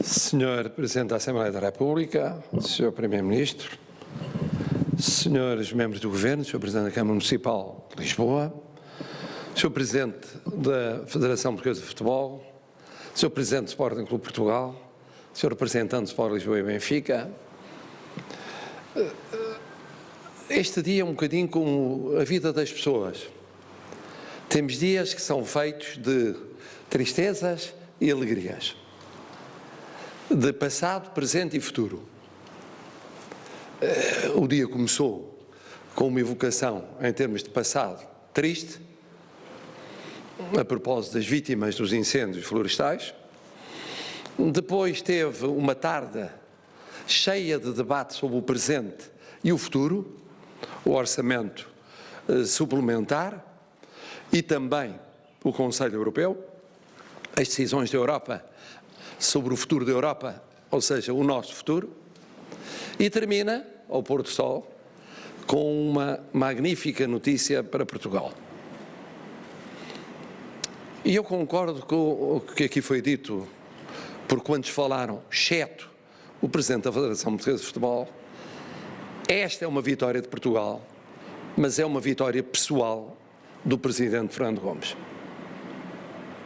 Senhor Presidente da Assembleia da República, Senhor Primeiro-Ministro, Senhores Membros do Governo, Senhor Presidente da Câmara Municipal de Lisboa, Senhor Presidente da Federação Portuguesa de Futebol, Senhor Presidente do Sporting Clube Portugal, Senhor Representante do Sport Lisboa e Benfica. Este dia é um bocadinho como a vida das pessoas. Temos dias que são feitos de tristezas e alegrias, de passado, presente e futuro. O dia começou com uma evocação em termos de passado triste, a propósito das vítimas dos incêndios florestais. Depois teve uma tarde cheia de debate sobre o presente e o futuro, o orçamento suplementar e também o Conselho Europeu, as decisões da Europa sobre o futuro da Europa, ou seja, o nosso futuro, e termina, ao pôr do sol, com uma magnífica notícia para Portugal. E eu concordo com o que aqui foi dito por quantos falaram, exceto o Presidente da Federação Portuguesa de Futebol. Esta é uma vitória de Portugal, mas é uma vitória pessoal do Presidente Fernando Gomes.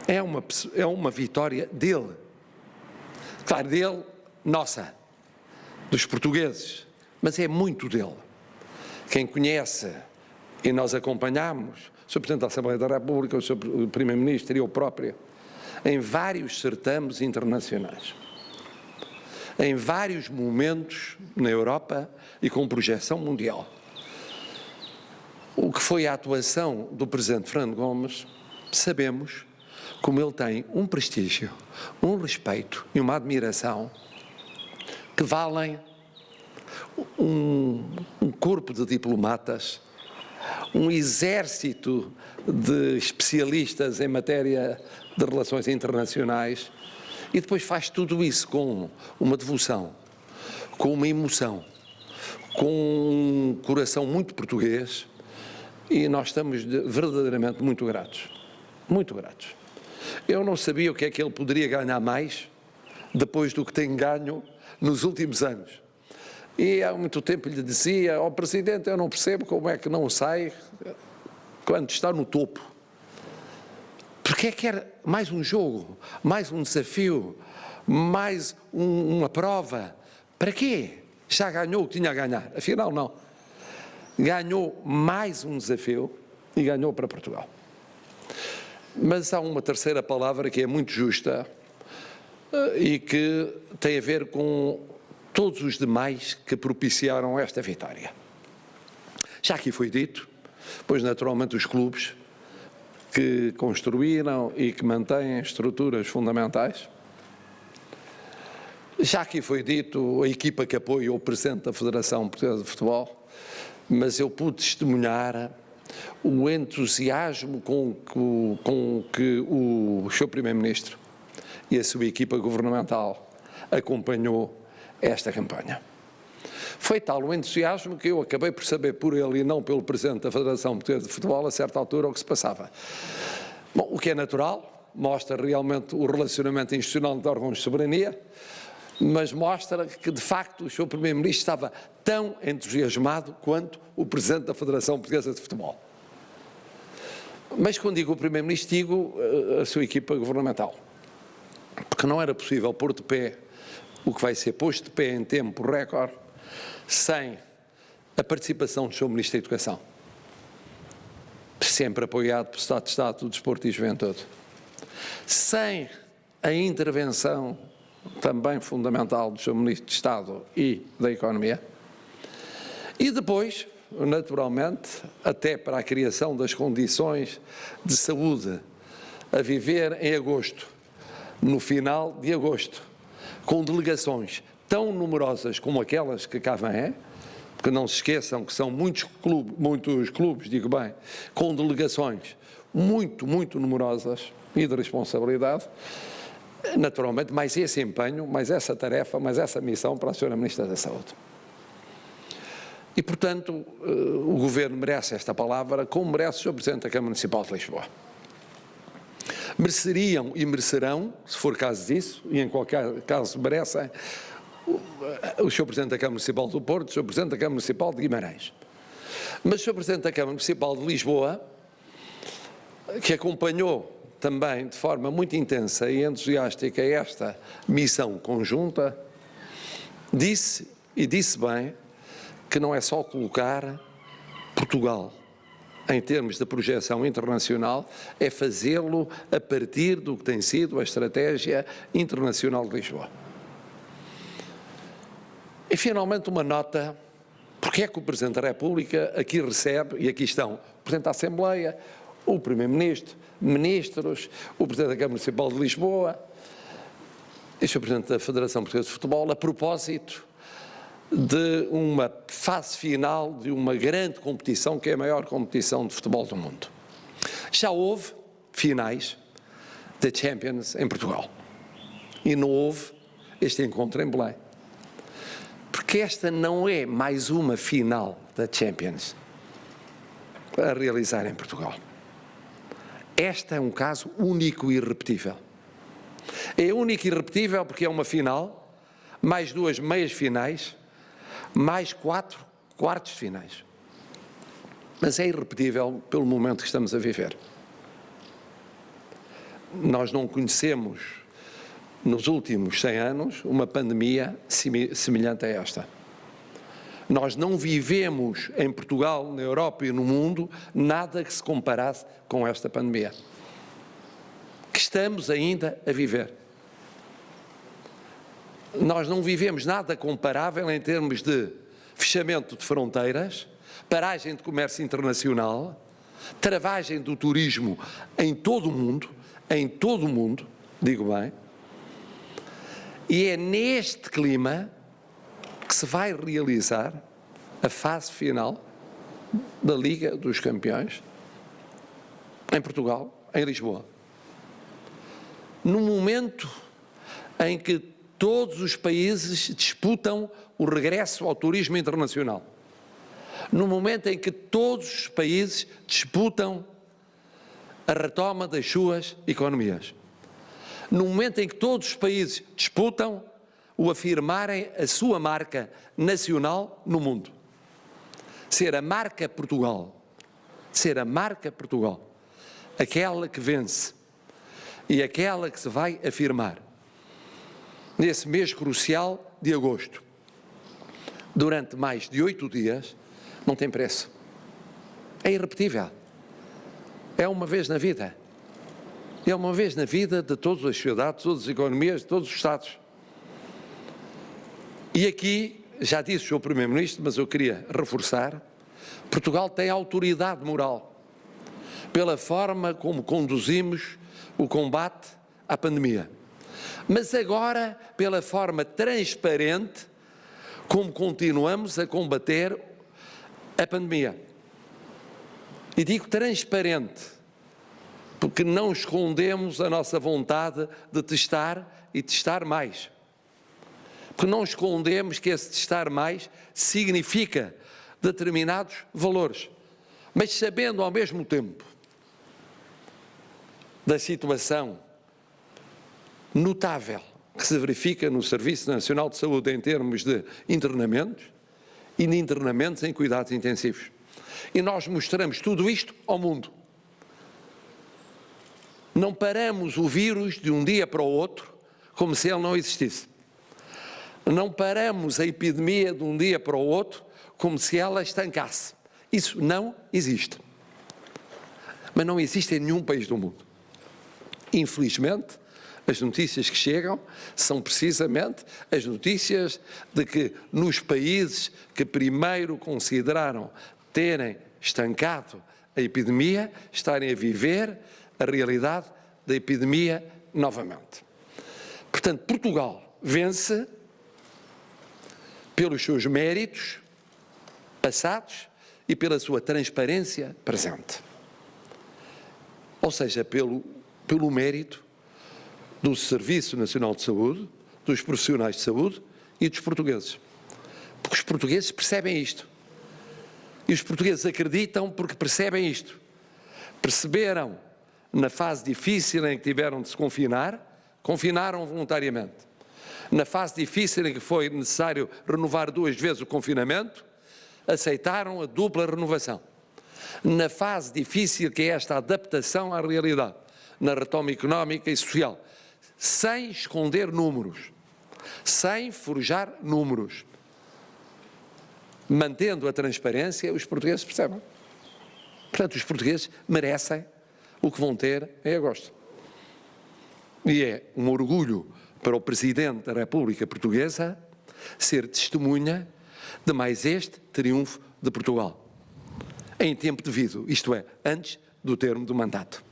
É uma vitória dele. Claro, dele, nossa, dos portugueses, mas é muito dele. Quem conhece, e nós acompanhamos, o Sr. Presidente da Assembleia da República, o Sr. Primeiro-Ministro e eu próprio, em vários certames internacionais, em vários momentos na Europa e com projeção mundial. O que foi a atuação do Presidente Fernando Gomes, sabemos como ele tem um prestígio, um respeito e uma admiração que valem um corpo de diplomatas, um exército de especialistas em matéria de relações internacionais, e depois faz tudo isso com uma devoção, com uma emoção, com um coração muito português, e nós estamos verdadeiramente muito gratos, muito gratos. Eu não sabia o que é que ele poderia ganhar mais depois do que tem ganho nos últimos anos. E há muito tempo lhe dizia, ao Presidente, eu não percebo como é que não sai quando está no topo. Porque é que quer mais um jogo, mais um desafio, mais uma prova? Para quê? Já ganhou o que tinha a ganhar. Afinal, não. Ganhou mais um desafio e ganhou para Portugal. Mas há uma terceira palavra que é muito justa e que tem a ver com todos os demais que propiciaram esta vitória. Já aqui foi dito, pois naturalmente os clubes que construíram e que mantêm estruturas fundamentais. Já aqui foi dito a equipa que apoia o Presidente da Federação Portuguesa de Futebol, mas eu pude testemunhar o entusiasmo com que o Sr. Primeiro-Ministro e a sua equipa governamental acompanhou esta campanha. Foi tal o entusiasmo que eu acabei por saber por ele e não pelo Presidente da Federação Portuguesa de Futebol, a certa altura, o que se passava. Bom, o que é natural, mostra realmente o relacionamento institucional de órgãos de soberania, mas mostra que, de facto, o Sr. Primeiro-Ministro estava tão entusiasmado quanto o Presidente da Federação Portuguesa de Futebol. Mas quando digo o Primeiro-Ministro, digo a sua equipa governamental, porque não era possível pôr de pé o que vai ser posto de pé em tempo recorde sem a participação do Sr. Ministro da Educação, sempre apoiado pelo Estado de Estado do Desporto e Juventude, sem a intervenção também fundamental do Sr. Ministro de Estado e da Economia, e depois, naturalmente, até para a criação das condições de saúde a viver em agosto, no final de agosto, com delegações tão numerosas como aquelas que cá vêm, porque não se esqueçam que são muitos clubes, digo bem, com delegações muito numerosas e de responsabilidade, naturalmente, mais esse empenho, mais essa tarefa, mais essa missão para a Sra. Ministra da Saúde. E, portanto, o Governo merece esta palavra, como merece o Sr. Presidente da Câmara Municipal de Lisboa. mereceriam e merecerão, se for caso disso, e em qualquer caso merecem, o Sr. Presidente da Câmara Municipal do Porto, o Sr. Presidente da Câmara Municipal de Guimarães. Mas o Sr. Presidente da Câmara Municipal de Lisboa, que acompanhou também de forma muito intensa e entusiástica esta missão conjunta, disse, e disse bem, que não é só colocar Portugal em termos de projeção internacional, é fazê-lo a partir do que tem sido a Estratégia Internacional de Lisboa. E finalmente uma nota, porque é que o Presidente da República aqui recebe, e aqui estão o Presidente da Assembleia, o Primeiro-Ministro, ministros, o Presidente da Câmara Municipal de Lisboa e o Sr. Presidente da Federação Portuguesa de Futebol, a propósito de uma fase final de uma grande competição, que é a maior competição de futebol do mundo. Já houve finais da Champions em Portugal e não houve este encontro em Belém. Porque esta não é mais uma final da Champions a realizar em Portugal. Este é um caso único e irrepetível. É único e irrepetível porque é uma final, mais 2 meias finais, mais 4 quartos de finais. Mas é irrepetível pelo momento que estamos a viver. Nós não conhecemos, nos últimos 100 anos, uma pandemia semelhante a esta. Nós não vivemos em Portugal, na Europa e no mundo, nada que se comparasse com esta pandemia, que estamos ainda a viver. Nós não vivemos nada comparável em termos de fechamento de fronteiras, paragem de comércio internacional, travagem do turismo em todo o mundo, digo bem, e é neste clima que se vai realizar a fase final da Liga dos Campeões em Portugal, em Lisboa. No momento em que todos os países disputam o regresso ao turismo internacional, no momento em que todos os países disputam a retoma das suas economias, no momento em que todos os países disputam o afirmarem a sua marca nacional no mundo. Ser a marca Portugal, aquela que vence e aquela que se vai afirmar nesse mês crucial de agosto, durante mais de 8 dias, não tem preço. É irrepetível. É uma vez na vida. É uma vez na vida de todas as sociedades, de todas as economias, de todos os Estados. E aqui, já disse o Sr. Primeiro-Ministro, mas eu queria reforçar, Portugal tem autoridade moral pela forma como conduzimos o combate à pandemia, mas agora pela forma transparente como continuamos a combater a pandemia. E digo transparente, porque não escondemos a nossa vontade de testar e testar mais. Porque não escondemos que esse testar mais significa determinados valores, mas sabendo ao mesmo tempo da situação notável que se verifica no Serviço Nacional de Saúde em termos de internamentos e de internamentos em cuidados intensivos. E nós mostramos tudo isto ao mundo. Não paramos o vírus de um dia para o outro como se ele não existisse. Não paramos a epidemia de um dia para o outro como se ela estancasse. Isso não existe. Mas não existe em nenhum país do mundo. Infelizmente, as notícias que chegam são precisamente as notícias de que nos países que primeiro consideraram terem estancado a epidemia, estarem a viver a realidade da epidemia novamente. Portanto, Portugal vence pelos seus méritos passados e pela sua transparência presente. Ou seja, pelo mérito do Serviço Nacional de Saúde, dos profissionais de saúde e dos portugueses. Porque os portugueses percebem isto. E os portugueses acreditam porque percebem isto. Perceberam Na fase difícil em que tiveram de se confinar, confinaram voluntariamente. Na fase difícil em que foi necessário renovar 2 vezes o confinamento, aceitaram a dupla renovação. Na fase difícil que é esta adaptação à realidade, na retoma económica e social, sem esconder números, sem forjar números, mantendo a transparência, os portugueses percebem. Portanto, os portugueses merecem o que vão ter em agosto. E é um orgulho para o Presidente da República Portuguesa ser testemunha de mais este triunfo de Portugal, em tempo devido, isto é, antes do termo do mandato.